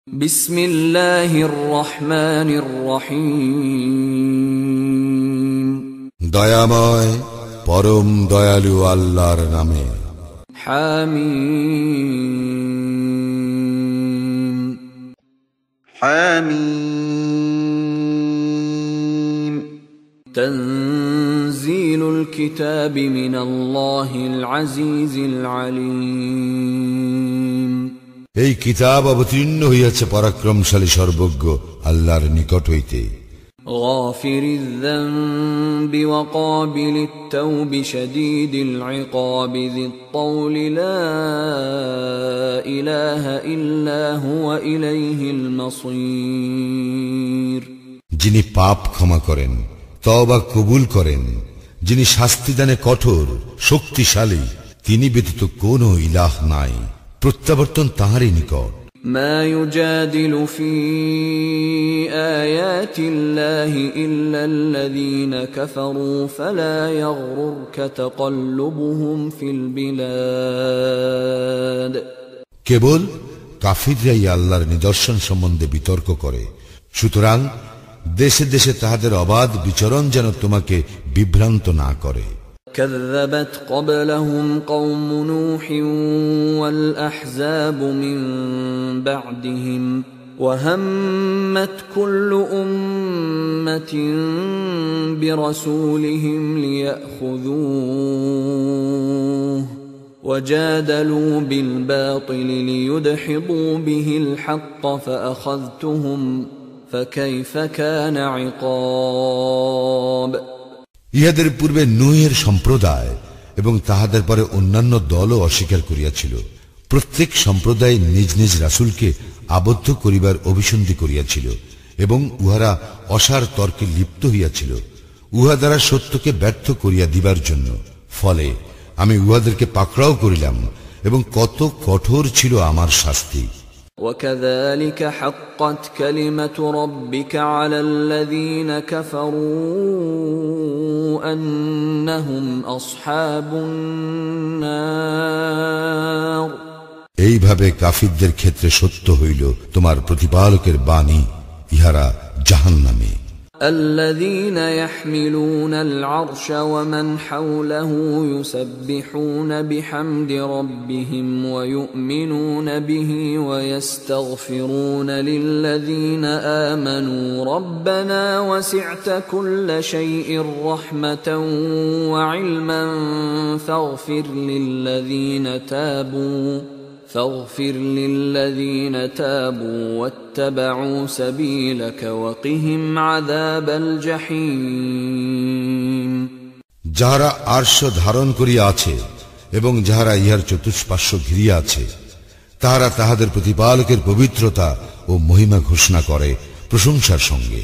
বিসমিল্লাহির রহমানির রহিম। দয়াময় পরম দয়ালু আল্লাহর নামে। হামিম حميم তানযীলুল কিতাবি মিনাল্লাহিল আজিজিল আলীম। এই কিতাব অবতীর্ণ হইয়াছে পরাক্রমশালী সর্বজ্ঞ আল্লাহর নিকট হইতে। গাফিরিয যামবি ওয়া ক্বাবিলিত তাওবি শাদীদিল ইকাবি যিত তাওলি লা ইলাহা ইল্লা হুয়া ইলাইহিল মাসীর। যিনি পাপ ক্ষমা করেন, তওবা কবুল করেন, যিনি শাস্তিদানে কঠোর, শক্তিশালী, তিনি ব্যতীত কোনো ইলাহ নাই, প্রত্যাবর্তন তাঁহারই নিকট। মা ইউজাদিলু ফি আয়াতিল্লাহি ইল্লাল্লাযীনা কাফারু ফালা ইয়াগরুরকা তাকাল্লুবুহুম ফিল বিলাদ। কেবল কাফিররাই আল্লাহর নিদর্শন সম্বন্ধে বিতর্ক করে, সুতরাং দেশে দেশে তাহাদের অবাধ বিচরণ যেন তোমাকে বিভ্রান্ত না করে। كذبت قبلهم قوم نوح والأحزاب من بعدهم وهمت كل أمة برسولهم ليأخذوه وجادلوا بالباطل ليدحضوا به الحق فأخذتهم فكيف كان عقاب। ইহাদের পূর্বে নূহের সম্প্রদায় এবং তাহাদের পরে অন্যান্য দলও অস্বীকার করিয়াছিল। প্রত্যেক সম্প্রদায় নিজ নিজ রাসূলকে আবদ্ধ করিবার অভিসন্ধি করিয়াছিল এবং উহারা অসার তর্কে লিপ্ত হইয়াছিল, উহা দ্বারা সত্যকে ব্যর্থ করিয়া দিবার জন্য। ফলে আমি উহাদেরকে পাকড়াও করিলাম এবং কত কঠোর ছিল আমার শাস্তি। وكذلك حقت كلمة ربك على الذين كفروا أنهم أصحاب النار। এইভাবে কাফিরদের ক্ষেত্রে সত্য হইল তোমার প্রতিপালকের বাণী, ইহারা জাহান্নামে। الذين يحملون العرش ومن حوله يسبحون بحمد ربهم ويؤمنون به ويستغفرون للذين آمنوا ربنا وسعت كل شيء رحمة وعلما فاغفر للذين تابوا واتبعوا سبيلك وقهم عذاب الجحيم। যাহারা আরশ ধারণ করিয়া আছে এবং যাহারা ইহার চতুষ্পার্শ্ব ঘিরিয়া আছে, তাহারা তাহাদের প্রতিপালকের পবিত্রতা ও মহিমা ঘোষণা করে প্রশংসার সঙ্গে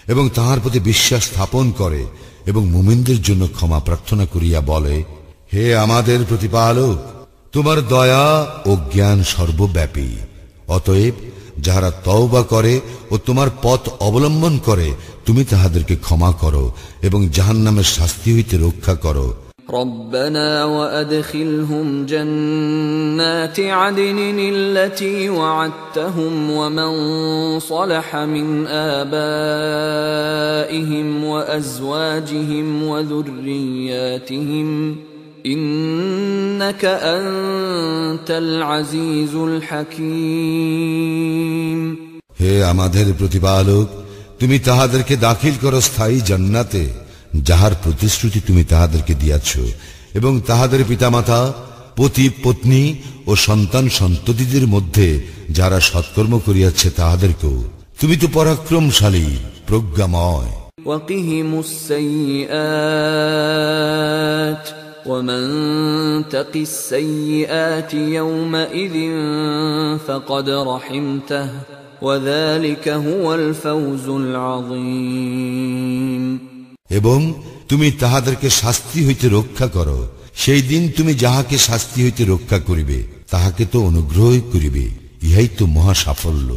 এবং তাহার প্রতি বিশ্বাস স্থাপন করে এবং মুমিনদের জন্য ক্ষমা প্রার্থনা করিয়া বলে, হে আমাদের প্রতিপালক, তোমার দয়া ও জ্ঞান সর্বব্যাপী। অতএব যাহারা তওবা করে ও তোমার পথ অবলম্বন করে, তুমি তাহাদেরকে ক্ষমা করো এবং জাহান্নামের শাস্তি হইতে রক্ষা করো। ربنا وأدخلهم جنات عدن التي وعدتهم ومن صلح من آبائهم وأزواجهم وذرياتهم إنك أنت العزيز الحكيم। হে আমাদের প্রতিপালক, তুমি তাহাদেরকে দাখিল করো স্থায়ী জান্নাতে, যাহার প্রতিশ্রুতি তুমি তাহাদেরকে দিয়াছ, এবং তাহাদের পিতামাতা, পতি পত্নী ও সন্তান সন্ততিদের মধ্যে যারা সৎকর্ম করিয়াছে তাহাদেরকেও। তুমি তো পরাক্রমশালী, প্রজ্ঞাময়। وقهم السيئات ومن تق السيئات يومئذ فقد رحمته وذلك هو الفوز العظيم। এবং তুমি তাহাদেরকে শাস্তি হইতে রক্ষা করো, সেই দিন তুমি যাহাকে শাস্তি হইতে রক্ষা করিবে তাহাকে তো অনুগ্রহই করিবে, ইহাই তো মহা সাফল্য।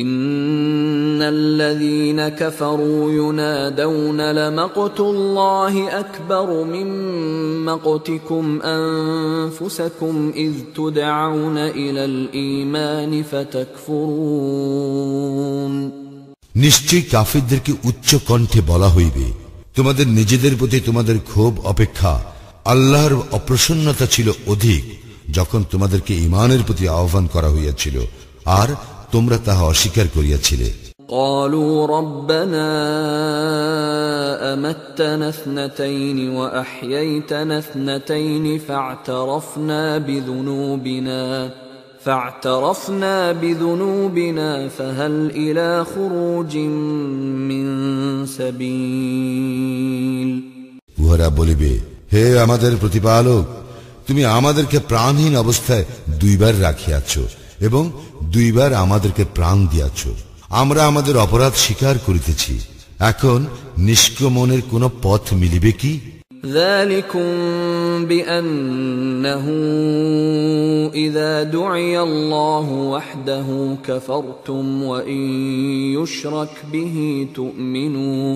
إن الذين كفروا ينادون لمقت الله أكبر من مقتكم أنفسكم إذ تدعون إلى الإيمان فتكفرون নিশ্চয়ই কাফিরদেরকে উচ্চ কণ্ঠে বলা হইবে, তোমাদের নিজেদের প্রতি তোমাদের ক্ষোভ অপেক্ষা আল্লাহর অপ্রসন্নতা ছিল অধিক যখন তোমাদেরকে ঈমানের প্রতি আহ্বান করা হইয়াছিল, আর তোমরা তাহা অস্বীকার করিয়াছিলে। قالوا ربنا أمتنا اثنتين وأحييتنا اثنتين فاعترفنا بذنوبنا فهل إلى خروج من سبيل। উহারা বলিবে, হে আমাদের প্রতিপালক, তুমি আমাদেরকে প্রাণহীন অবস্থায় দুইবার রাখিয়াছ এবং দুইবার আমাদেরকে প্রাণ দিয়াছ। আমরা আমাদের অপরাধ স্বীকার করিতেছি, এখন নিষ্ক্রমণের কোন পথ মিলিবে কি? ذلكم بأنه إذا دعي الله وحده كفرتم وإن يشرك به تؤمنوا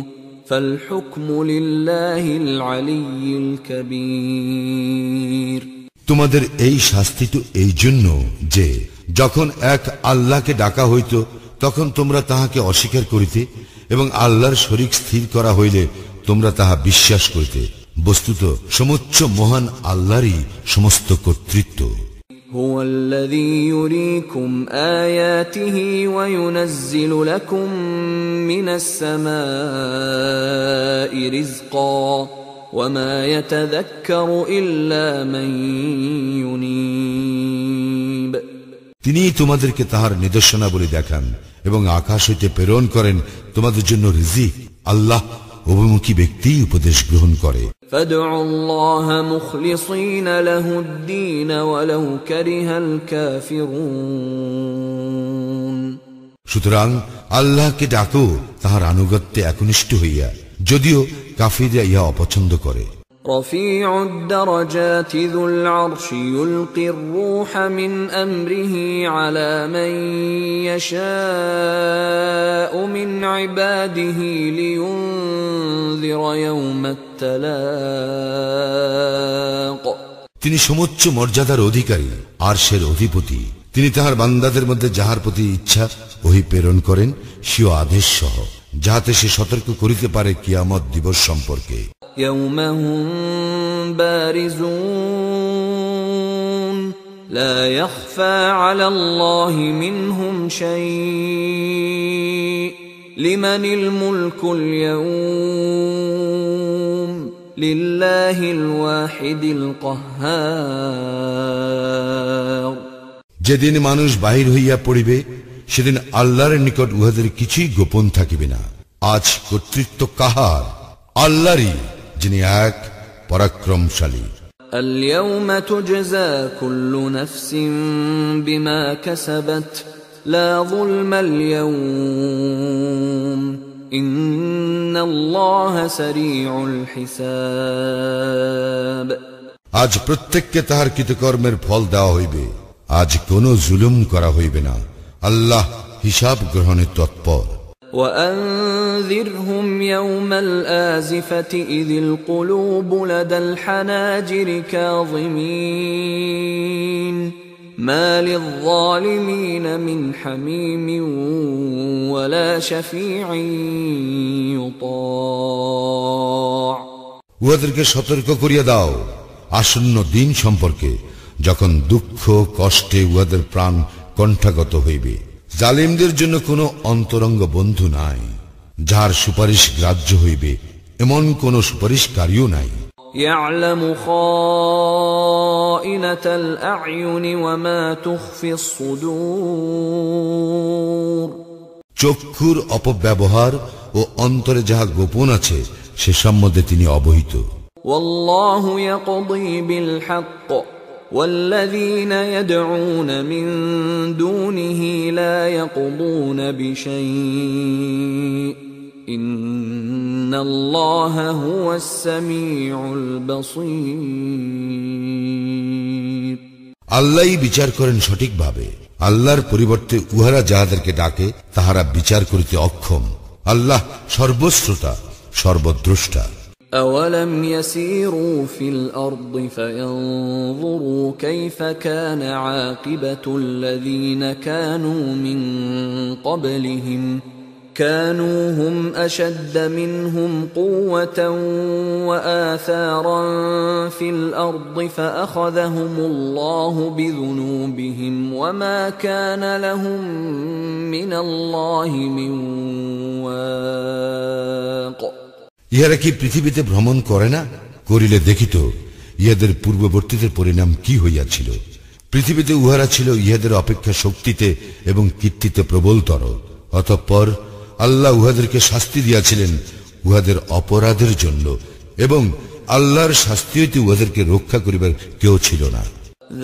فالحكم لله العلي الكبير। তোমাদের এই শাস্তি তো এই জন্য যে যখন এক আল্লাহকে ডাকা হইত তখন তোমরা তাহাকে অস্বীকার করিতে এবং আল্লাহর শরীক স্থির করা হইলে তোমরা তাহা বিশ্বাস করিতে। বস্তুত সমুচ্চ মহান আল্লাহরই সমস্ত কর্তৃত্ব। هو الذي يريكم آياته وينزل لكم من السماء رزقا وما يتذكر إلا من ينيب। তিনি তোমাদেরকে তাহার নিদর্শনাবলী দেখান এবং আকাশ হইতে প্রেরণ করেন তোমাদের জন্য রিজিক। আল্লাহ অভিমুখী ব্যক্তি উপদেশ গ্রহণ করে। فادعوا الله مخلصين له الدين ولو كره الكافرون। সুতরাং আল্লাহকে ডাকো তাহার আনুগত্যে একনিষ্ঠ হইয়া, যদিও কাফিররা ইহা অপছন্দ করে। رفيع الدرجات ذو العرش يلقي الروح من أمره على من يشاء من عباده لينذر يوم التلاق। তিনি সমুচ্চ মর্যাদার অধিকারী, আরশের অধিপতি। তিনি তাহার বান্দাদের মধ্যে যাহার প্রতি ইচ্ছা ওহি প্রেরণ করেন স্বীয় আদেশ সহ, যাহাতে সে সতর্ক করিতে পারে কিয়ামত দিবস সম্পর্কে। يوم هم بارزون لا يخفى على الله منهم شيء لمن الملك اليوم لله الواحد القهار। যেদিন মানুষ বাহির হইয়া পড়িবে সেদিন আল্লাহর নিকট উহাদের কিছুই গোপন থাকিবে না। আজ কর্তৃত্ব কাহার? আল্লাহরই, যিনি এক পরাক্রমশালী। اليوم تجزى كل نفس بما كسبت لا ظلم اليوم إن الله سريع الحساب। আজ প্রত্যেককে তাহার কৃতকর্মের ফল দেওয়া হইবে, আজ কোন জুলুম করা হইবে না। আল্লাহ হিসাব গ্রহণে তৎপর। وأنذرهم يوم الآزفة إذ القلوب لدى الحناجر كاظمين ما للظالمين من حميم ولا شفيع يطاع। উহাদেরকে সতর্ক করিয়া দাও আসন্ন দিন সম্পর্কে, যখন দুঃখ কষ্টে উহাদের প্রাণ কণ্ঠাগত হইবে। জালিমদের জন্য কোনো অন্তরঙ্গ বন্ধু নাই, যার সুপারিশ গ্রাহ্য হইবে এমন কোন সুপারিশকারীও নাই। يعلم خائنة الأعين وما تخفي الصدور। চক্ষুর অপব্যবহার ও অন্তরে যাহা গোপন আছে সে সম্বন্ধে তিনি অবহিত। والله يقضي بالحق والذين يدعون من دونه لا يقضون بشيء إن الله هو السميع البصير। আল্লাহই বিচার করেন সঠিকভাবে। আল্লাহর পরিবর্তে উহারা যাহাদেরকে ডাকে তাহারা বিচার করিতে অক্ষম। আল্লাহ সর্বশ্রোতা, সর্বদ্রষ্টা। أولم يسيروا في الأرض فينظروا كيف كان عاقبة الذين كانوا من قبلهم كانوا هم أشد منهم قوة وآثارا في الأرض فأخذهم الله بذنوبهم وما كان لهم من الله من واق ইহারা কি পৃথিবীতে ভ্রমণ করে না? করিলে দেখিত ইহাদের পূর্ববর্তীদের পরিণাম কি হইয়াছিল। পৃথিবীতে উহারা ছিল ইহাদের অপেক্ষা শক্তিতে এবং কীর্তিতে প্রবলতর। অতঃপর আল্লাহ উহাদেরকে শাস্তি দিয়াছিলেন উহাদের অপরাধের জন্য, এবং আল্লাহর শাস্তি হইতে উহাদেরকে রক্ষা করিবার কেউ ছিল না।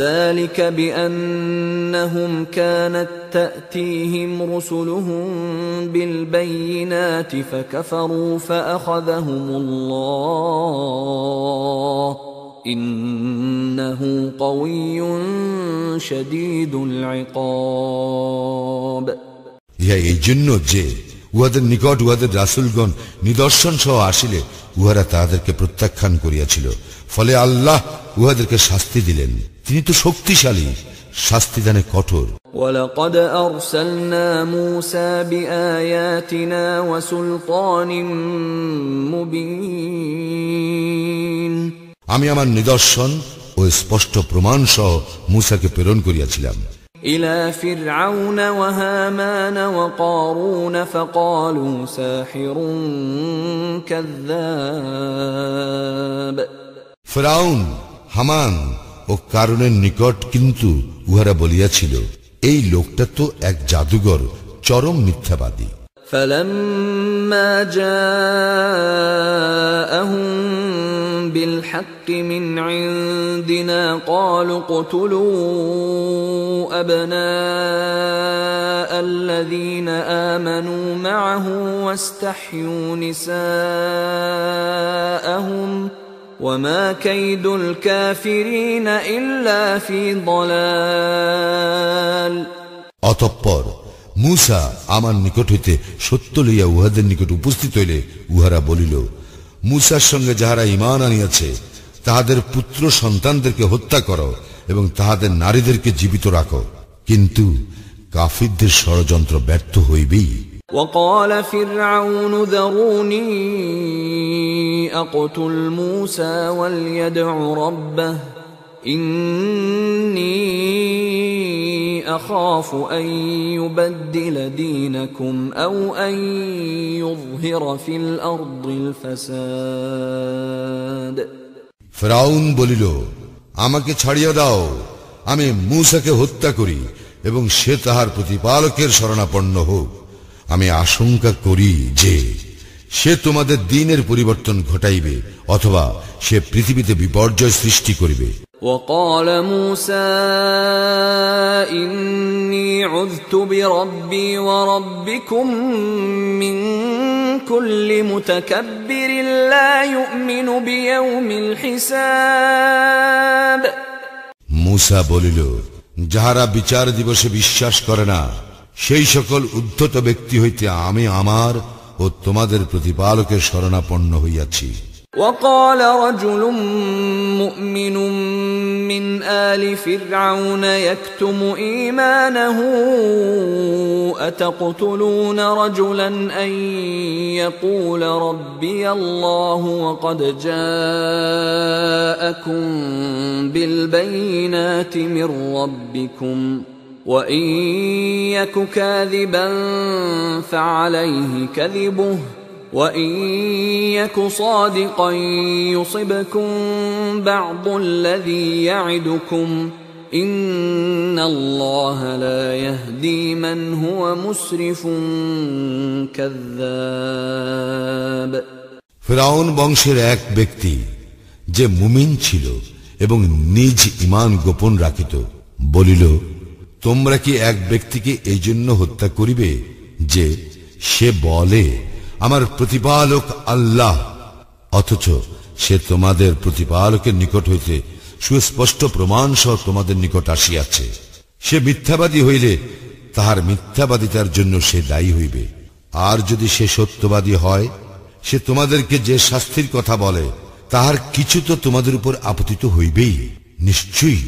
ذلك بأنهم كانت تأتيهم رسلهم بالبينات فكفروا فأخذهم الله إنه قوي شديد العقاب ইহা এই জন্য যে উহাদের নিকট উহাদের রাসূলগণ নিদর্শন সহ আসিলে উহারা তাহাদেরকে প্রত্যাখ্যান করিয়াছিল, ফলে আল্লাহ উহাদেরকে শাস্তি দিলেন। তিনি তো শক্তিশালী, শাস্তিদানে কঠোর। وَلَقَدْ أَرْسَلْنَا مُوسَى بِآيَاتِنَا وَسُلْطَانٍ مُبِينٍ আমি আমার নিদর্শন ও স্পষ্ট প্রমাণ সহ মূসাকে প্রেরণ করিয়াছিলাম إلى فرعون وهامان وقارون فقالوا ساحر كذاب ফিরআউন, হামান ও কারুনের নিকট কিন্তু উহারা বলিয়াছিল, এই লোকটা তো এক জাদুঘর, চরম মিথ্যাবাদী। فلما جاءهم بالحق من عندنا قالوا اقتلوا أبناء الذين آمنوا معه واستحيوا نساءهم وما كيد الكافرين إلا في ضلال অতঃপর মূসা আমার নিকট হইতে সত্য লইয়া উহাদের নিকট উপস্থিত হইলে উহারা বলিল, মূসার সঙ্গে যাহারা ঈমান আনিয়াছে তাহাদের পুত্র সন্তানদেরকে হত্যা করো এবং তাহাদের নারীদেরকে জীবিত রাখো, কিন্তু কাফিরদের ষড়যন্ত্র ব্যর্থ হইবেই। وقال فرعون ذروني أقتل موسى وليدع ربه إني أخاف أن يبدل دينكم أو أن يظهر في الأرض الفساد ফিরআউন বলিল, আমাকে ছাড়িয়া দাও, আমি মূসাকে হত্যা করি এবং সে তাহার প্রতিপালকের শরণাপন্ন হোক। আমি আশঙ্কা করি যে সে তোমাদের দ্বীনের পরিবর্তন ঘটাইবে অথবা সে পৃথিবীতে বিপর্যয় সৃষ্টি করিবে। وقال موسى إني عذت بربي وربكم من كل متكبر لا يؤمن بيوم الحساب মূসা বলিল, যাহারা বিচার দিবসে বিশ্বাস করে না সেই সকল উদ্ধত ব্যক্তি হইতে আমি আমার ও তোমাদের প্রতিপালকের শরণাপন্ন হইয়াছি। وقال رجل مؤمن من آل فرعون يكتم إيمانه أتقتلون رجلا أن يقول ربي الله وقد جاءكم بالبينات من ربكم وإن يك كاذبا فعليه كذبه وإن يك صادقا يصبكم بعض الذي يعدكم إن الله لا يهدي من هو مسرف كذاب ফিরআউন বংশের এক ব্যক্তি যে মুমিন ছিল এবং নিজ ঈমান গোপন রাখিত বলিল, তোমরা কি এক ব্যক্তিকে এই জন্য হত্যা করিবে যে সে বলে আমার প্রতিপালক আল্লাহ, অথচ সে তোমাদের প্রতিপালকের নিকট হইতে সুস্পষ্ট প্রমাণ সহ তোমাদের নিকট আসিয়াছে? সে মিথ্যাবাদী হইলে তাহার মিথ্যাবাদিতার জন্য সে দায়ী হইবে, আর যদি সে সত্যবাদী হয় সে তোমাদেরকে যে শাস্তির কথা বলে তাহার কিছু তো তোমাদের উপর আপতিত হইবেই। নিশ্চয়ই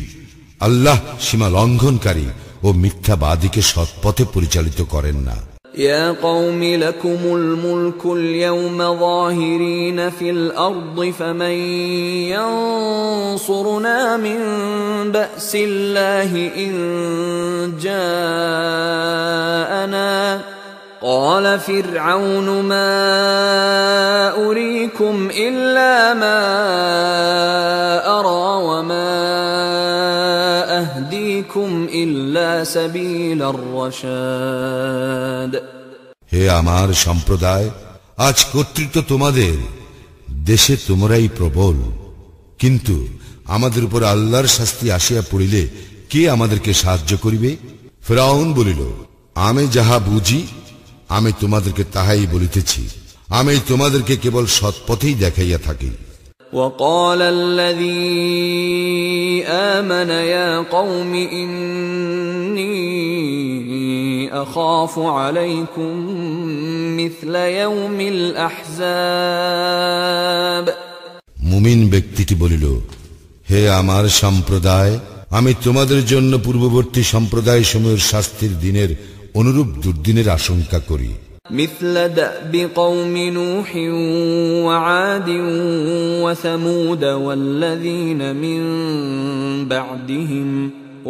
আল্লাহ সীমা লঙ্ঘনকারী ও মিথ্যাবাদীকে সৎপথে পরিচালিত করেন না। يا قوم لكم الملك اليوم ظاهرين في الأرض فمن ينصرنا من بأس الله إن جاءنا قال فرعون ما أريكم إلا ما أرى وما أهديكم إلا سبيل الرشاد হে আমার সম্প্রদায়, আজ কর্তৃত্ব তোমাদের, দেশে তোমরাই প্রবল, কিন্তু আমাদের উপর আল্লাহর শাস্তি আসিয়া পড়িলে কে আমাদেরকে সাহায্য করিবে? ফিরআউন বলিল, আমি যাহা বুঝি আমি তোমাদেরকে তাহাই বলিতেছি, আমি তোমাদেরকে কেবল সৎপথেই দেখাইয়া থাকি। وقال الذي آمن يا قوم إني أخاف عليكم مثل يوم الأحزاب মুমিন ব্যক্তিটি বলিল, হে আমার সম্প্রদায়, আমি তোমাদের জন্য পূর্ববর্তী সম্প্রদায় সমূহের শাস্তির দিনের অনুরূপ দুর্দিনের আশঙ্কা করি। مثل دأب قوم نوح وعاد وثمود والذين من بعدهم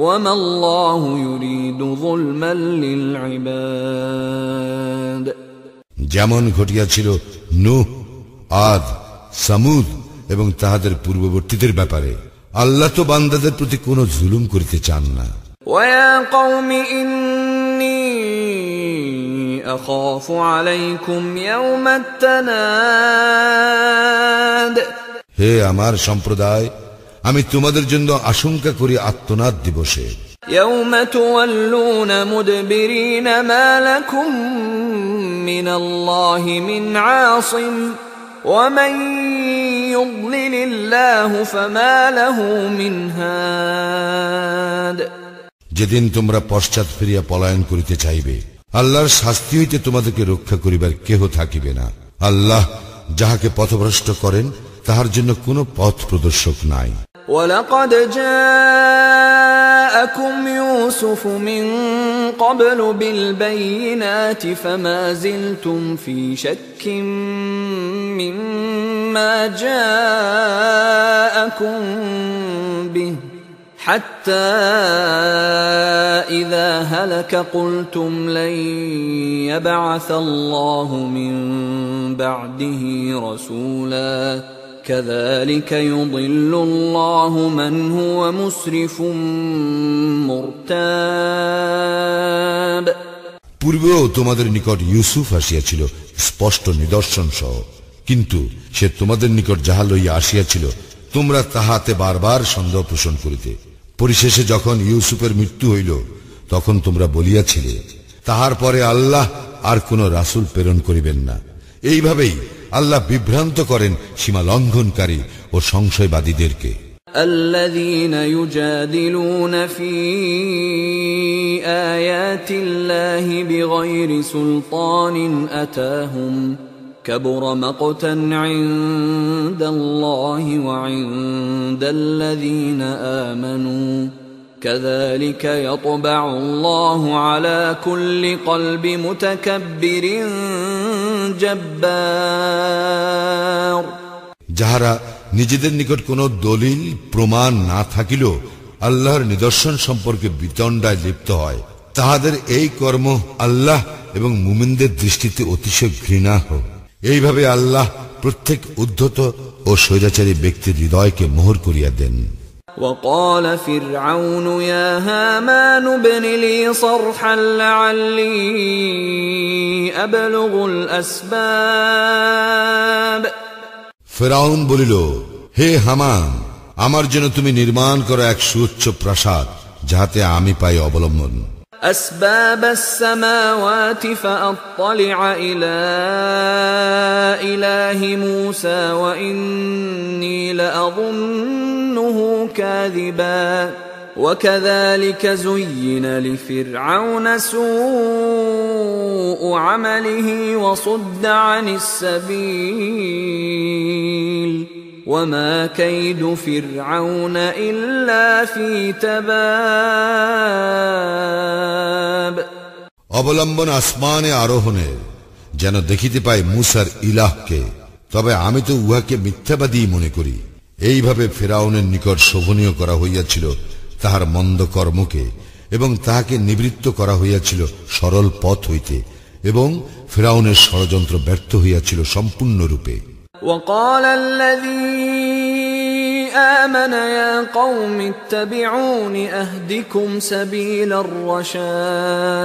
وما الله يريد ظلما للعباد যেমন ঘটিয়াছিল নূহ, আদ, সামুদ এবং তাহাদের পূর্ববর্তীদের ব্যাপারে। আল্লাহ তো বান্দাদের প্রতি কোনো জুলুম করিতে চান না। ويا قوم إني أخاف عليكم يوم التناد হে আমার সম্প্রদায়, আমি তোমাদের জন্য আশঙ্কা করি আত্মনাদ দিবসে। يوم تولون مدبرين ما لكم من الله من عاصم ومن يضلل الله فما له من هاد যেদিন তোমরা পশ্চাৎ ফিরিয়া পলায়ন করিতে চাইবে, আল্লাহর শাস্তি হইতে তোমাদেরকে রক্ষা করিবার কেহ থাকিবে না। আল্লাহ যাহাকে পথভ্রষ্ট করেন তাহার জন্য কোনো পথ প্রদর্শক নাই। وَلَقَدْ جَاءَكُمْ يُوسُفُ مِنْ قَبْلُ بِالْبَيِّنَاتِ فَمَا زِلْتُمْ فِي شَكٍّ مِّمَّا جَاءَكُمْ بِهِ حتى إذا هلك قلتم لن يبعث الله من بعده رسولا كذلك يضل الله من هو مسرف مرتاب পূর্বেও তোমাদের নিকট ইউসুফ আসিয়াছিল স্পষ্ট নিদর্শন সহ, কিন্তু সে তোমাদের নিকট যাহা লইয়া আসিয়াছিল তোমরা তাহাতে বারবার সন্দেহ পোষণ করিতে। পরিশেষে যখন ইউসুফের মৃত্যু হইল তখন তোমরা বলিয়াছিলে, তাহার পরে আল্লাহ আর কোন রাসূল প্রেরণ করিবেন না। এইভাবেই আল্লাহ বিভ্রান্ত করেন সীমা লঙ্ঘনকারী ও সংশয়বাদীদেরকে। الذين يجادلون في آيات الله بغير سلطان أتاهم كبر مقتا عند الله وعند الذين آمنوا كذلك يطبع الله على كل قلب متكبر جبار যাহারা নিজেদের নিকট কোনো দলিল প্রমাণ না থাকিলেও আল্লাহর নিদর্শন সম্পর্কে বিতণ্ডায় লিপ্ত হয়, তাহাদের এই কর্ম আল্লাহ এবং মুমিনদের দৃষ্টিতে অতিশয় ঘৃণার্হ। এইভাবে আল্লাহ প্রত্যেক উদ্ধত ও স্বৈরাচারী ব্যক্তির হৃদয়কে মোহর করিয়া দেন। وقال فرعون يا هامان ابن لي صرحا لعلي أبلغ الأسباب ফিরআউন বলিল, হে হামান, আমার জন্য তুমি নির্মাণ করো এক সুউচ্চ প্রাসাদ, যাহাতে আমি পাই অবলম্বন। أسباب السماوات فأطلع إلى إله موسى وإني لأظنه كاذبا وكذلك زين لفرعون سوء عمله وصد عن السبيل وما كيد فرعون إلا في تباب অবলম্বন আসমানে আরোহণের, যেন দেখিতে পাই মূসার ইলাহকে, তবে আমি তো উহাকে মিথ্যাবাদী মনে করি। এইভাবে ফিরআউনের নিকট শোভনীয় করা হইয়াছিল তাহার মন্দ কর্মকে, এবং তাহাকে নিবৃত্ত করা হইয়াছিল সরল পথ হইতে, এবং ফিরআউনের ষড়যন্ত্র ব্যর্থ হইয়াছিল সম্পূর্ণরূপে। وقال الذي آمن يا قوم اتبعون أهدكم سبيل الرشاد।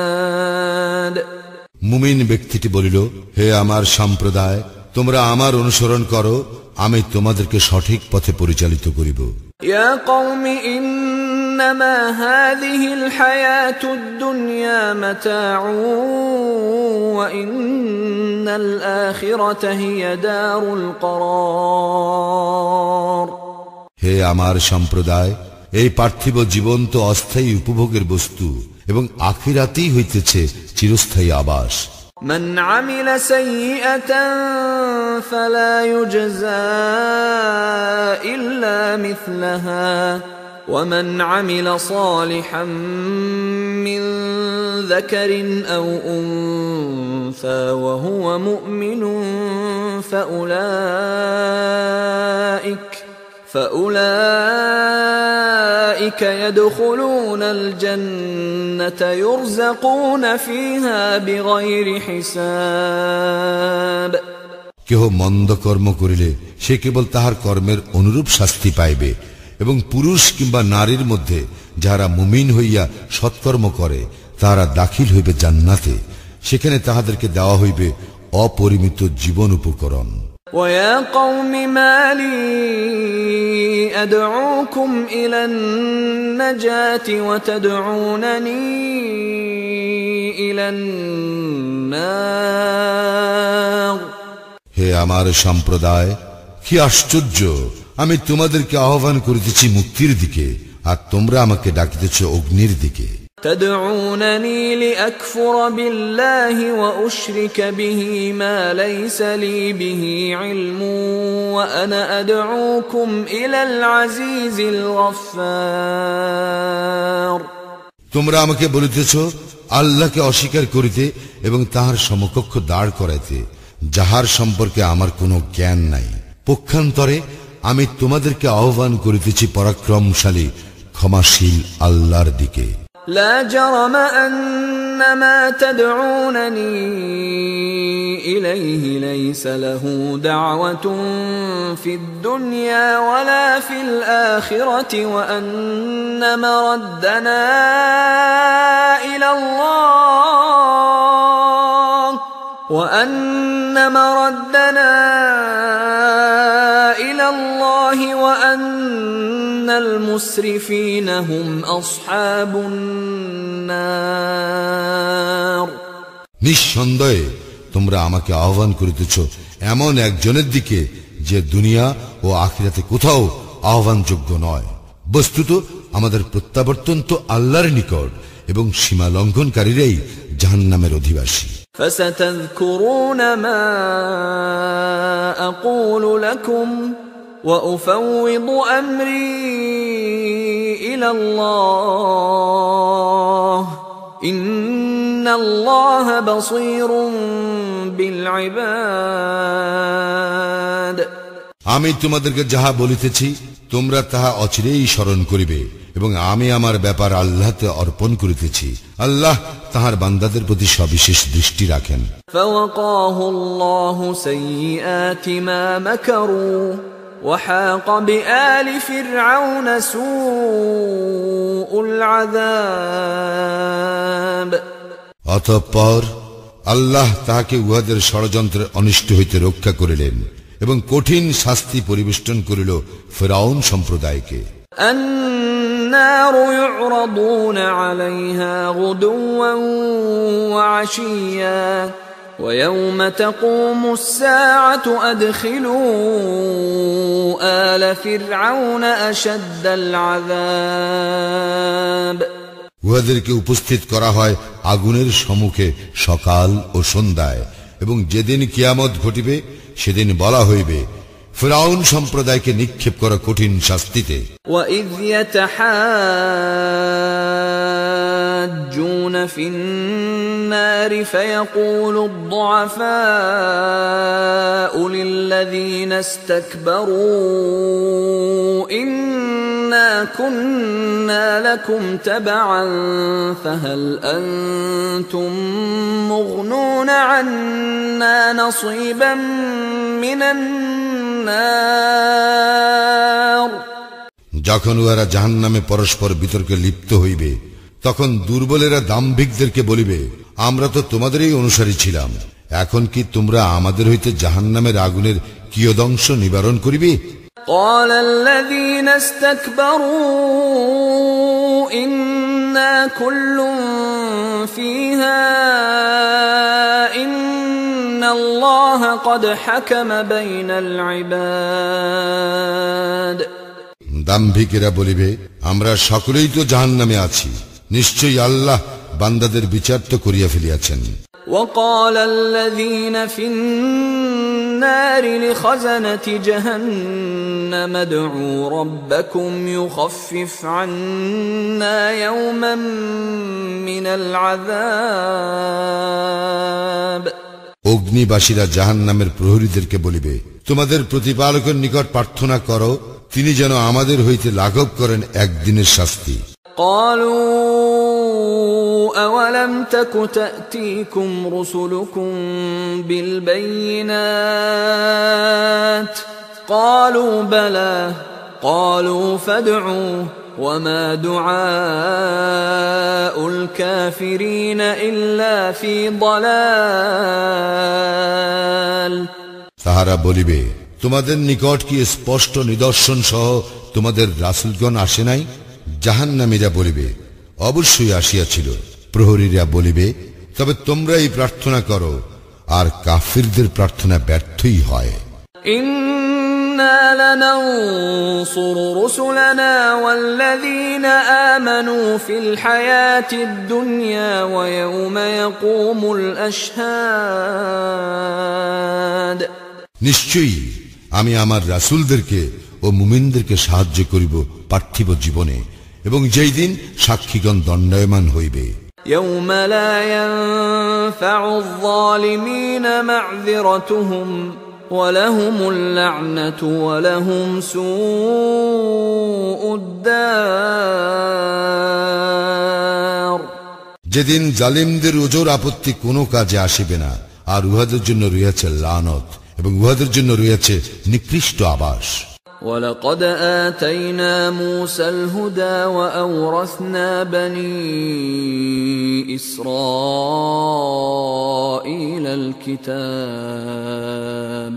মুমিন ব্যক্তিটি বলিল, হে আমার সম্প্রদায়, তোমরা আমার অনুসরণ করো, আমি তোমাদেরকে সঠিক পথে পরিচালিত করিব। يا قوم إنما هذه الحياة الدنيا متاع وإن الآخرة هي دار القرار। হে আমার সম্প্রদায়, এই পার্থিব জীবন তো অস্থায়ী উপভোগের বস্তু, এবং আখিরাতেই হইতেছে চিরস্থায়ী আবাস। من عمل سيئة فلا يجزى إلا مثلها ومن عمل صالحا من ذكر أو أنثى وهو مؤمن فأولئك يدخلون الجنة يرزقون فيها بغير حساب। কেহ মন্দ কর্ম করিলে সে কেবল তাহার কর্মের অনুরূপ শাস্তি পাইবে, এবং পুরুষ কিংবা নারীর মধ্যে যাহারা মুমিন হইয়া সৎকর্ম করে তাহারা দাখিল হইবে জান্নাতে, সেখানে তাহাদেরকে দেওয়া হইবে অপরিমিত জীবন উপকরণ। ويا قوم ما لي أدعوكم إلى النجاة وتدعونني إلى النار। হে আমার সম্প্রদায়, কি আশ্চর্য, আমি তোমাদেরকে আহ্বান করিতেছি মুক্তির দিকে, আর তোমরা আমাকে ডাকিতেছ অগ্নির দিকে। تدعونني لأكفر بالله وأشرك به ما ليس لي به علم وأنا أدعوكم إلى العزيز الغفار। তোমরা আমাকে বলিতেছ আল্লাহকে অস্বীকার করিতে এবং তাহার সমকক্ষ দাঁড় করাইতে, যাহার সম্পর্কে আমার কোনো জ্ঞান নাই। পক্ষান্তরে আমি তোমাদেরকে আহ্বান করিতেছি পরাক্রমশালী ক্ষমাশীল আল্লাহর দিকে। لا جرم أن ما تدعونني إليه ليس له دعوة في الدنيا ولا في الآخرة وأن مردنا إلى الله وأن المسرفين هم أصحاب النار। নিঃসন্দেহে তোমরা আমাকে আহ্বান করিতেছ এমন একজনের দিকে যে দুনিয়া ও আখিরাতে কোথাও আহ্বানযোগ্য নয়। বস্তুত আমাদের প্রত্যাবর্তন তো আল্লাহর নিকট, এবং সীমা লঙ্ঘনকারীরাই জাহান্নামের অধিবাসী। فستذكرون ما أقول لكم وأفوض أمري إلى الله إن الله بصير بالعباد। আমি তোমাদেরকে যাহা বলিতেছি তোমরা তাহা অচিরেই স্মরণ করিবে, এবং আমি আমার ব্যাপার আল্লাহতে অর্পণ করিতেছি। আল্লাহ তাহার বান্দাদের প্রতি সবিশেষ দৃষ্টি রাখেন। فوقاه الله سيئات ما مكروا وحاق بآل فرعون سوء العذاب। অতঃপর আল্লাহ তাহাকে উহাদের ষড়যন্ত্রের অনিষ্ট হইতে রক্ষা করিলেন, এবং কঠিন শাস্তি পরিবেষ্টন করিল ফিরআউন সম্প্রদায়কে। النار يعرضون عليها غدوا وعشيا ويوم تقوم الساعة أدخلوا آل فرعون أشد العذاب। উহাদেরকে উপস্থিত করা হয় আগুনের সম্মুখে সকাল ও সন্ধ্যায়, এবং যেদিন কিয়ামত ঘটিবে সেদিন বলা হইবে ফিরআউন সম্প্রদায়কে নিক্ষেপ করা কঠিন শাস্তিতে। وَإِذْ يَتَحَاجُّونَ يحاجون في النار فيقول الضعفاء للذين استكبروا إنا كنا لكم تبعا فهل أنتم مغنون عنا نصيبا من النار। যখন উহারা জাহান্নামে পরস্পর বিতর্কে লিপ্ত হইবে তখন দুর্বলেরা দাম্ভিকদেরকে বলিবে, আমরা তো তোমাদেরই অনুসারী ছিলাম, এখন কি তোমরা আমাদের হইতে জাহান্নামের আগুনের কিয়দংশ নিবারণ করিবে? قال الذين استكبروا إنا كل فيها إن الله قد حكم بين العباد। দাম্ভিকেরা বলিবে, আমরা সকলেই তো জাহান্নামে আছি, নিশ্চয়ই আল্লাহ বান্দাদের বিচার তো করিয়া ফেলিয়াছেন। وقال الذين في النار لخزنة جهنم ادعوا ربكم يخفف عنا يوما من العذاب। অগ্নিবাসীরা জাহান্নামের প্রহরীদেরকে বলিবে, তোমাদের প্রতিপালকের নিকট প্রার্থনা করো, তিনি যেন আমাদের হইতে লাঘব করেন একদিনের শাস্তি। قالوا أولم تك تأتيكم رسلكم بالبينات قالوا بلى قالوا فادعوا وما دعاء الكافرين إلا في ضلال। তাহারা বলিবে, তোমাদের নিকট কি স্পষ্ট নিদর্শন সহ তোমাদের রাসূলগণ আসে নাই? জাহান্নামীরা বলিবে, অবশ্যই আসিয়াছিল। প্রহরীরা বলিবে, তবে তোমরাই প্রার্থনা করো, আর কাফিরদের প্রার্থনা ব্যর্থই হয়। إنا لننصر رسلنا والذين آمنوا في الحياة الدنيا ويوم يقوم الأشهاد। নিশ্চয়ই আমি আমার রাসূলদেরকে ও মুমিনদেরকে সাহায্য করিব পার্থিব জীবনে এবং যেই দিন সাক্ষীগণ দণ্ডায়মান হইবে। يوم لا ينفع الظالمين معذرتهم ولهم اللعنة ولهم سوء الدار। যেদিন জালিমদের ওজর আপত্তি কোনো কাজে আসিবে না, আর উহাদের জন্য রয়েছে লানত এবং উহাদের জন্য রয়েছে নিকৃষ্ট আবাস। ولقد آتينا موسى الهدى وأورثنا بني إسرائيل الكتاب।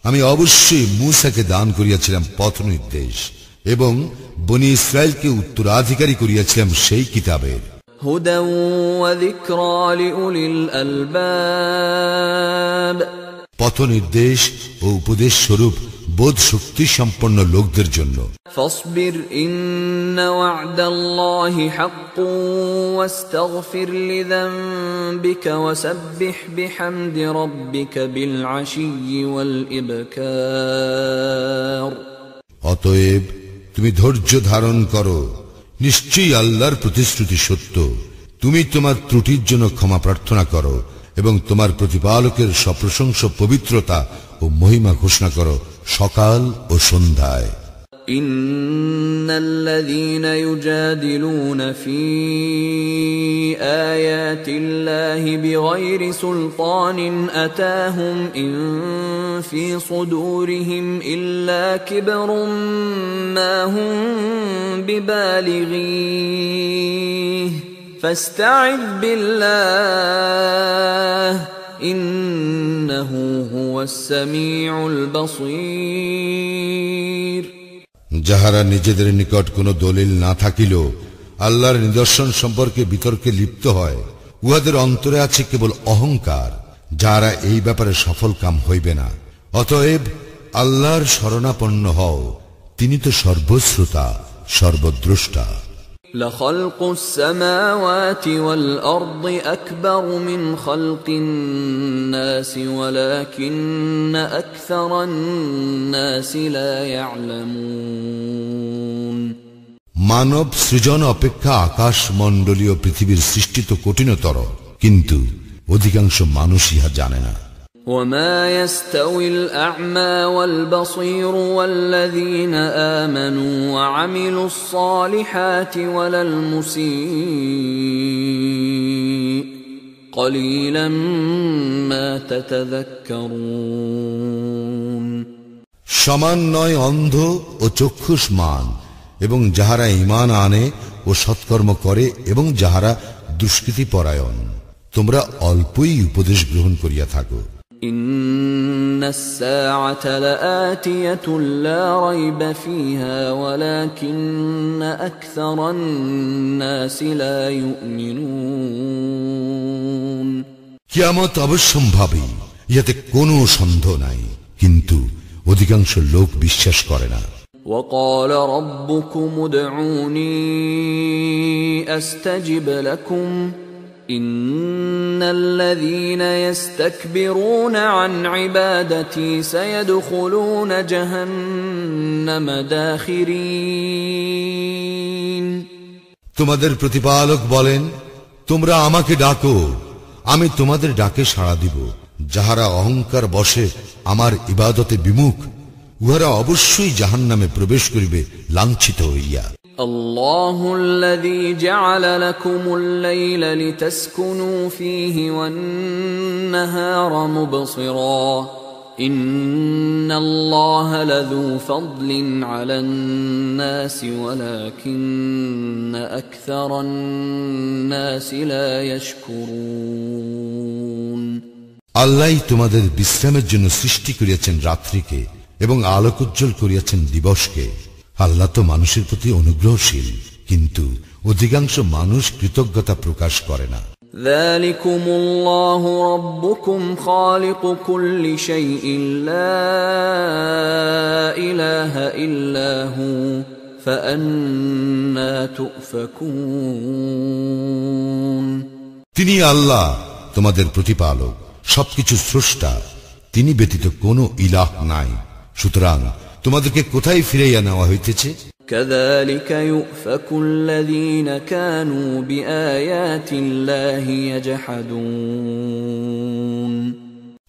আমি অবশ্যই মূসাকে দান করিয়াছিলাম পথ নির্দেশ এবং বনি ইসরায়েলকে উত্তরাধিকারী করিয়াছিলাম সেই কিতাবের। هدى وذكرى لأولي الألباب। পথ নির্দেশ ও উপদেশ স্বরূপ বোধ শক্তি সম্পন্ন লোকদের জন্য। فاصبر إن وعد الله حق واستغفر لذنبك وسبح بحمد ربك بالعشي والإبكار। অতএব তুমি ধৈর্য ধারণ করো, নিশ্চয়ই আল্লাহর প্রতিশ্রুতি সত্য, তুমি তোমার ত্রুটির জন্য ক্ষমা প্রার্থনা করো এবং তোমার প্রতিপালকের সপ্রশংস পবিত্রতা ও মহিমা ঘোষণা করো সকাল ও সন্ধ্যায়। إن الذين يجادلون في آيات الله بغير سلطان أتاهم إن في صدورهم إلا كبر ما هم ببالغيه فاستعذ بالله إنه هو السميع البصير। যাহারা নিজেদের নিকট কোনো দলিল না থাকিল আল্লাহর নিদর্শন সম্পর্কে বিতর্কে লিপ্ত হয়, উহাদের অন্তরে আছে কেবল অহংকার, যারা এই ব্যাপারে সফল কাম হইবে না। অতএব আল্লাহর শরণাপন্ন হও, তিনি তো সর্বশ্রোতা সর্বদ্রষ্টা। لخلق السماوات والأرض أكبر من خلق الناس ولكن أكثر الناس لا يعلمون। মানব সৃজন অপেক্ষা আকাশ মণ্ডলীয় পৃথিবীর সৃষ্টি তো কঠিনতর, কিন্তু অধিকাংশ মানুষ ইহা জানে না। وما يستوي الأعمى والبصير والذين آمنوا وعملوا الصالحات ولا المسيء قليلا ما تتذكرون। সমান নয় অন্ধ ও চক্ষুষ্মান এবং যাহারা ঈমান আনে ও সৎকর্ম করে এবং যাহারা দুষ্কৃতি পরায়ণ, তোমরা অল্পই উপদেশ গ্রহণ করিয়া থাকো। إن الساعة لآتية لا ريب فيها ولكن أكثر الناس لا يؤمنون। কিয়ামত অবশ্যম্ভাবী, ইহাতে কোনো সন্দেহ নাই, কিন্তু অধিকাংশ লোক বিশ্বাস করে না। وقال ربكم ادعوني أستجب لكم إن الذين يستكبرون عن عبادتي سيدخلون جهنم داخرين। তোমাদের প্রতিপালক বলেন, তোমরা আমাকে ডাকো, আমি তোমাদের ডাকে সাড়া দিব। যাহারা অহংকার বশে আমার ইবাদতে বিমুখ, উহারা অবশ্যই জাহান্নামে প্রবেশ করিবে লাঞ্ছিত হইয়া। الله الذي جعل لكم الليل لتسكنوا فيه والنهار مبصرا إن الله لذو فضل على الناس ولكن أكثر الناس لا يشكرون। আল্লাহই তোমাদের বিশ্রামের জন্য সৃষ্টি করিয়াছেন রাত্রিকে এবং আলোকোজ্জ্বল করিয়াছেন দিবসকে। আল্লাহ তো মানুষের প্রতি অনুগ্রহশীল, কিন্তু অধিকাংশ মানুষ কৃতজ্ঞতা প্রকাশ করে না। ذلكم الله ربكم خالق كل شيء لا إله إلا هو فأنى تؤفكون। তিনি আল্লাহ তোমাদের প্রতিপালক, সবকিছু স্রষ্টা, তিনি ব্যতীত কোনো ইলাহ নাই, সুতরাং তোমাদেরকে কোথায় ফিরাইয়া নেওয়া হইতেছে? كذلك يؤفك الذين كانوا بآيات الله يجحدون।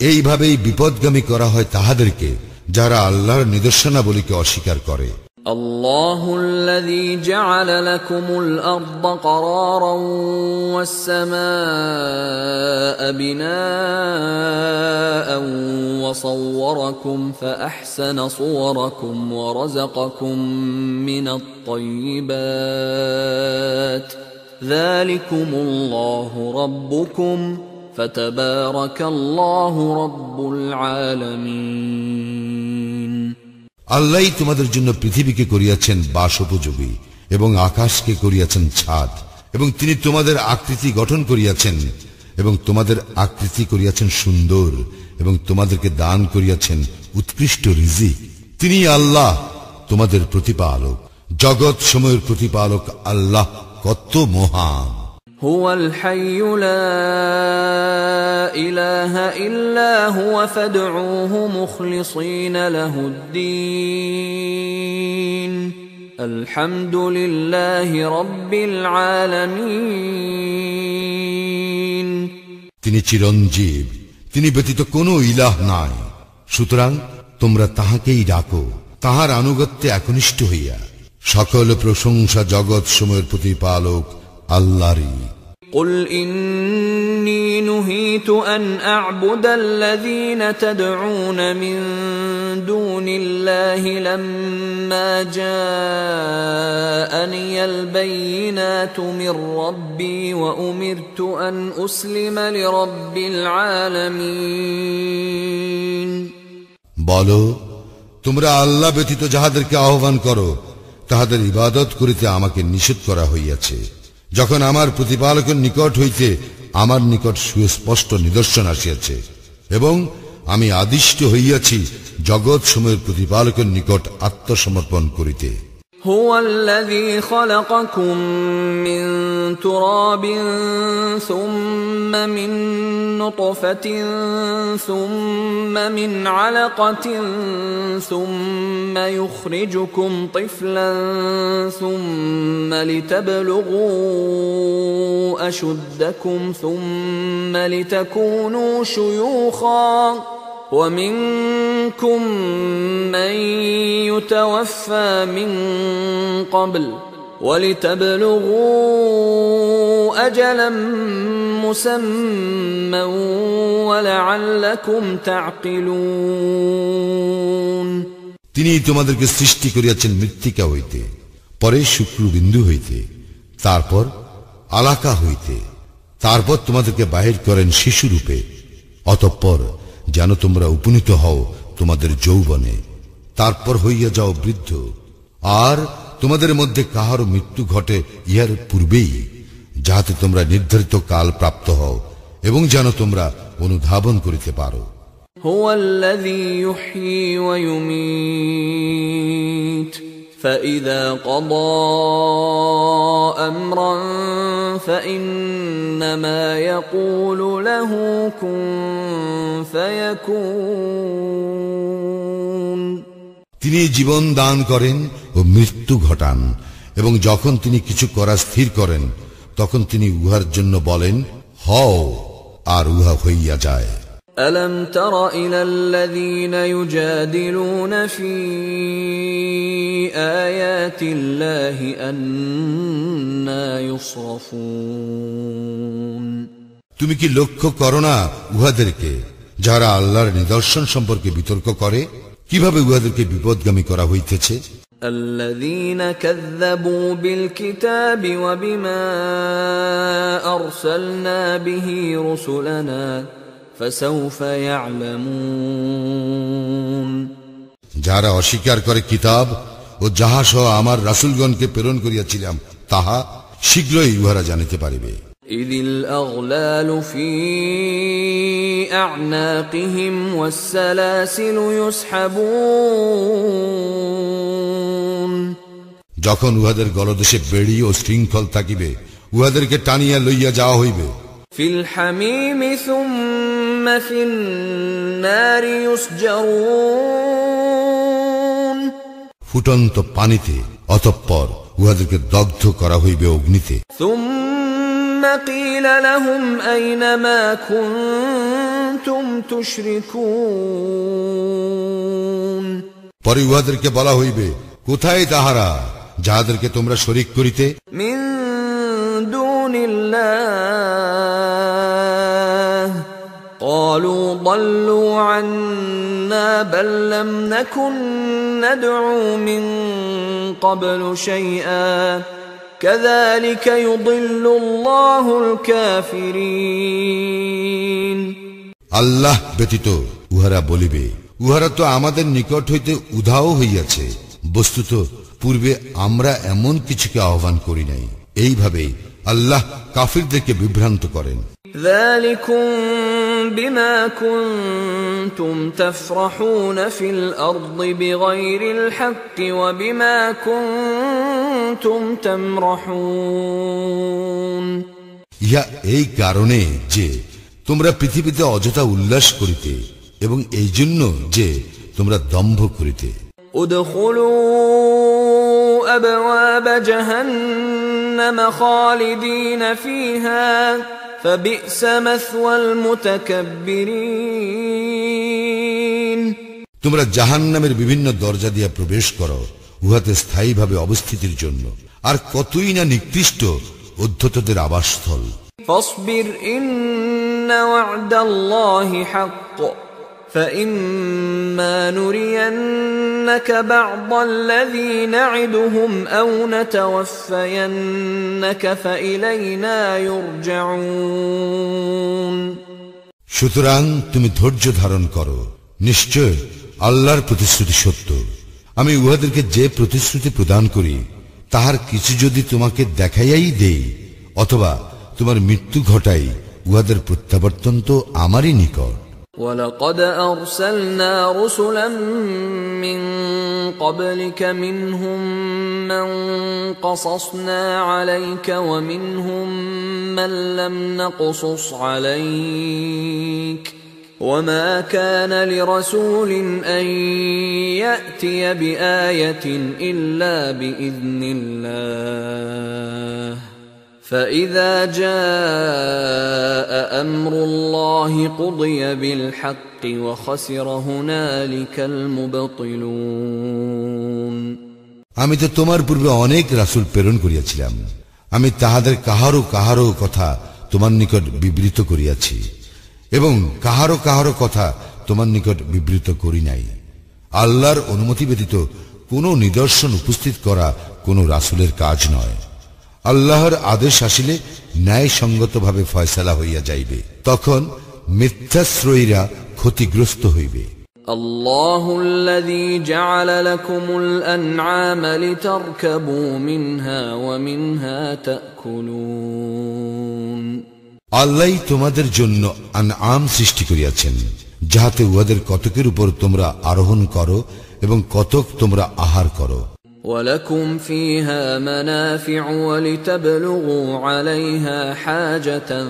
এইভাবেই বিপদগামী করা হয় তাহাদেরকে যারা আল্লাহর নিদর্শনাবলীকে অস্বীকার করে। الله الذي جعل لكم الأرض قرارا والسماء بناء وصوركم فأحسن صوركم ورزقكم من الطيبات ذلكم الله ربكم فتبارك الله رب العالمين। আল্লাহই তোমাদের জন্য পৃথিবীকে করিয়াছেন বাসোপযোগী এবং আকাশকে করিয়াছেন ছাদ, এবং তিনি তোমাদের আকৃতি গঠন করিয়াছেন এবং তোমাদের আকৃতি করিয়াছেন সুন্দর এবং তোমাদেরকে দান করিয়াছেন উৎকৃষ্ট রিজিক। তিনি আল্লাহ তোমাদের প্রতিপালক, জগৎ সময়ের প্রতিপালক আল্লাহ কত মহান। هو الحي لا إله إلا هو فادعوه مخلصين له الدين الحمد لله رب العالمين। তিনি চিরঞ্জীব, তিনি ব্যতীত কোনো ইলাহ নাই, সুতরাং তোমরা তাহাকেই ডাকো, তাহার আনুগত্যে একনিষ্ঠ হইয়া। সকল প্রশংসা জগৎ সময়ের প্রতিপালক আল্লাহরই। قل إني نهيت أن أعبد الذين تدعون من دون الله لما جاءني البينات من ربي وأمرت أن أسلم لرب العالمين। বলো, তোমরা আল্লাহ ব্যতীত যাহাদেরকে আহ্বান করো তাহাদের ইবাদত করিতে আমাকে নিষেধ করা হইয়াছে, যখন আমার প্রতিপালকের নিকট হইতে আমার নিকট সুস্পষ্ট নিদর্শন আসিয়াছে, এবং আমি আদিষ্ট হইয়াছি জগৎ সময়ের প্রতিপালকের নিকট আত্মসমর্পণ করিতে। هو الذي خلقكم من تراب ثم من نطفة ثم من علقة ثم يخرجكم طفلا ثم لتبلغوا أشدكم ثم لتكونوا شيوخا ومنكم من يتوفى من قبل ولتبلغوا أجلا مسمى ولعلكم تعقلون তিনি তোমাদেরকে সৃষ্টি করিয়াছেন মৃত্তিকা হইতে, পরে শুক্রবিন্দু হইতে, তারপর আলাকা হইতে, তারপর তোমাদেরকে বাহির করেন শিশুরূপে, অতঃপর যেন তোমরা উপনীত হও তোমাদের যৌবনে, তারপর হইয়া যাও বৃদ্ধ। আর তোমাদের মধ্যে কাহারও মৃত্যু ঘটে ইহার পূর্বেই, যাহাতে তোমরা নির্ধারিত কাল প্রাপ্ত হও এবং যেন তোমরা অনুধাবন করিতে পারো। هو الذي يحيي ويميت فإذا قضى أمرا فإنما يقول له كن فيكون তিনি জীবন দান করেন ও মৃত্যু ঘটান, এবং যখন তিনি কিছু করা স্থির করেন তখন তিনি উহার জন্য বলেন হও, আর উহা হইয়া যায়। ألم تر إلى الذين يجادلون في آيات الله أنى يصرفون তুমি কি লক্ষ্য করো না উহাদেরকে, যারা আল্লাহর নিদর্শন সম্পর্কে বিতর্ক করে, কিভাবে উহাদেরকে বিপদগামী করা হইতেছে? الذين كذبوا بالكتاب وبما أرسلنا به رسلنا فسوف يعلمون যারা অস্বীকার করে কিতাব ও যাহা সহ আমার রাসূলগণকে প্রেরণ করিয়াছিলাম তাহা, শীঘ্রই উহারা জানিতে পারিবে। إذ الأغلال في أعناقهم والسلاسل يسحبون যখন উহাদের গলদেশে বেড়ি ও শৃঙ্খল থাকিবে, উহাদেরকে টানিয়া লইয়া যাওয়া হইবে। في الحميم ثم في النار يسجرون ফুটন্ত পানিতে, অতঃপর উহাদেরকে দগ্ধ করা হইবে অগ্নিতে। ثم قيل لهم أين ما كنتم تشركون পরে উহাদেরকে বলা হইবে, কোথায় তাহারা যাহাদেরকে তোমরা শরীক করিতে? من دون الله قالوا ضلوا عنا بل لم نكن ندعو من قبل شيئا كذلك يضل الله الكافرين আল্লাহ ব্যতীত উহারা বলিবে, উহারা তো আমাদের নিকট হইতে উধাও হইয়াছে, বস্তুত পূর্বে আমরা এমন কিছুকে আহ্বান করি নাই। এইভাবে আল্লাহ কাফিরদেরকে বিভ্রান্ত করেন। ذلكم بما كنتم تفرحون في الأرض بغير الحق وبما كنتم تمرحون ইহা এই কারণে যে তোমরা পৃথিবীতে অযথা উল্লাস করিতে, এবং এই জন্য যে তোমরা দম্ভ করিতে। ادخلوا أبواب جهنم خالدين فيها فبئس مثوى المتكبرين তোমরা জাহান্নামের বিভিন্ন দরজা দিয়া প্রবেশ করো, উহাতে স্থায়ীভাবে অবস্থিতির জন্য, আর কতই না নিকৃষ্ট উদ্ধতদের আবাসস্থল। فاصبر إن وعد الله حق فإما نرينك بعض الذي نعدهم أو نتوفينك فإلينا يرجعون সুতরাং তুমি ধৈর্য ধারণ করো, নিশ্চয় আল্লাহর প্রতিশ্রুতি সত্য। আমি উহাদেরকে যে প্রতিশ্রুতি প্রদান করি তাহার কিছু যদি তোমাকে দেখাইয়াই দেই অথবা তোমার মৃত্যু ঘটাই, উহাদের প্রত্যাবর্তন তো আমারই নিকট। وَلَقَدْ أَرْسَلْنَا رُسُلًا مِّن قَبْلِكَ مِنْهُم مَّن قَصَصْنَا عَلَيْكَ وَمِنْهُم مَّن لَّمْ نَقْصُصْ عَلَيْكَ وَمَا كَانَ لِرَسُولٍ أَن يَأْتِيَ بِآيَةٍ إِلَّا بِإِذْنِ اللَّهِ فَإِذَا جَاءَ أَمْرُ اللَّهِ قُضِيَ بِالْحَقِّ وَخَسِرَ هُنَالِكَ الْمُبْطِلُونَ আমি তো তোমার পূর্বে অনেক রাসূল প্রেরণ করিয়াছিলাম। আমি তাহাদের কাহারো কাহারো কথা তোমার নিকট বিবৃত করিয়াছি এবং কাহারো কাহারো কথা তোমার নিকট বিবৃত করি নাই। আল্লাহর অনুমতি ব্যতীত কোনো নিদর্শন উপস্থিত করা কোনো রাসূলের কাজ নয়। আল্লাহর আদেশ আসিলে ন্যায়সঙ্গতভাবে ফয়সালা হইয়া যাইবে, তখন মিথ্যাশ্রয়ীরা ক্ষতিগ্রস্ত হইবে। আল্লাহুল্লাযী জা'আলা লাকুমুল আন'আমা লিতারকাবু মিনহা ওয়া মিনহা তা'কুলুন। আল্লাহই তোমাদের জন্য আন'আম সৃষ্টি করিয়াছেন, যাহাতে উহাদের কতকের উপর তোমরা আরোহণ করো এবং কতক তোমরা আহার করো। وَلَكُمْ فِيهَا مَنَافِعُ وَلِتَبْلُغُوا عَلَيْهَا حَاجَةً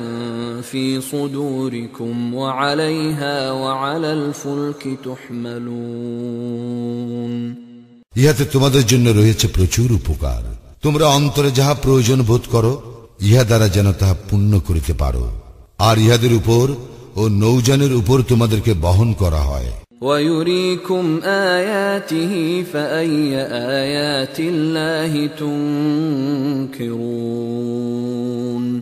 فِي صُدُورِكُمْ وَعَلَيْهَا وَعَلَى الْفُلْكِ تُحْمَلُونَ ইহাতে তোমাদের জন্য রয়েছে প্রচুর উপকার। তোমরা অন্তরে যাহা প্রয়োজন বোধ করো, ইহা দ্বারা যেন তাহা পূর্ণ করিতে পারো, আর ইহাদের উপর ও নৌযানের উপর তোমাদেরকে বহন করা হয়। وَيُرِيكُمْ آيَاتِهِ فَأَيَّ آيَاتِ اللَّهِ تُنْكِرُونَ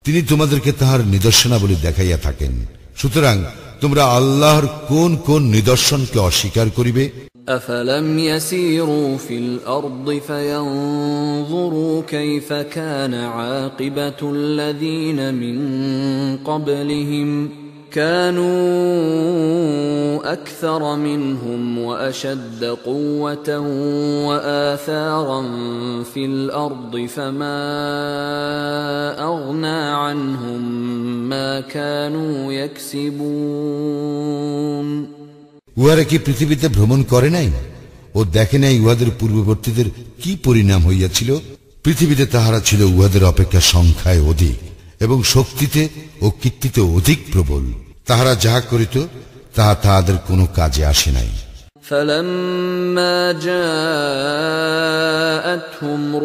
তিনি তোমাদেরকে তাহার নিদর্শনাবলী দেখাইয়া থাকেন, সুতরাং তোমরা আল্লাহর কোন কোন নিদর্শনকে অস্বীকার করিবে? أَفَلَمْ يَسِيرُوا فِي الْأَرْضِ فَيَنْظُرُوا كَيْفَ كَانَ عَاقِبَةُ الَّذِينَ مِنْ قَبْلِهِمْ كانوا أكثر منهم وأشد قوة وآثارا في الأرض فما أغنى عنهم ما كانوا يكسبون উহারা কি পৃথিবীতে ভ্রমণ করে নাই ও দেখে নাই উহাদের পূর্ববর্তীদের কি পরিণাম হইয়াছিল? পৃথিবীতে তাহারা ছিল উহাদের অপেক্ষা সংখ্যায় অধিক এবং শক্তিতে ও কীর্তিতে অধিক প্রবল। তাহারা যাহা করিত তাহা তাহাদের কোনো কাজে আসে নাই। فَلَمَّا جَاءَتْهُمْ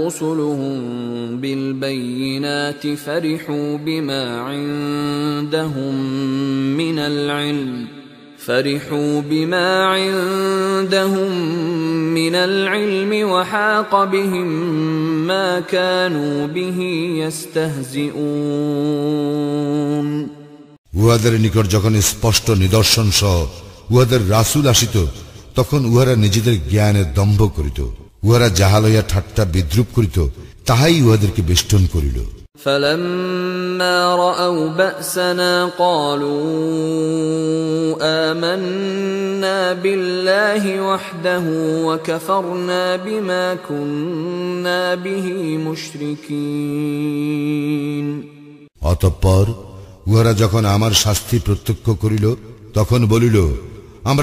رُسُلُهُم بِالْبَيِّنَاتِ فَرِحُوا بِمَا عِندَهُم مِّنَ الْعِلْمِ وَحَاقَ بِهِم مَّا كَانُوا بِهِ يَسْتَهْزِئُونَ উহাদের নিকট যখন স্পষ্ট নিদর্শন সহ উহাদের রাসূল আসিত, তখন উহারা নিজেদের জ্ঞানের দম্ভ করিত। উহারা যাহা লইয়া ঠাট্টা বিদ্রুপ করিত, তাহাই উহাদেরকে বেষ্টন করিল। فَلَمَّا رَأَوْا بَأْسَنَا قَالُوا آمَنَّا بِاللَّهِ وَحْدَهُ وَكَفَرْنَا بِمَا كُنَّا بِهِ مُشْرِكِينَ অতঃপর উহারা যখন আমার শাস্তি প্রত্যক্ষ করিল, তখন বলিল, আমরা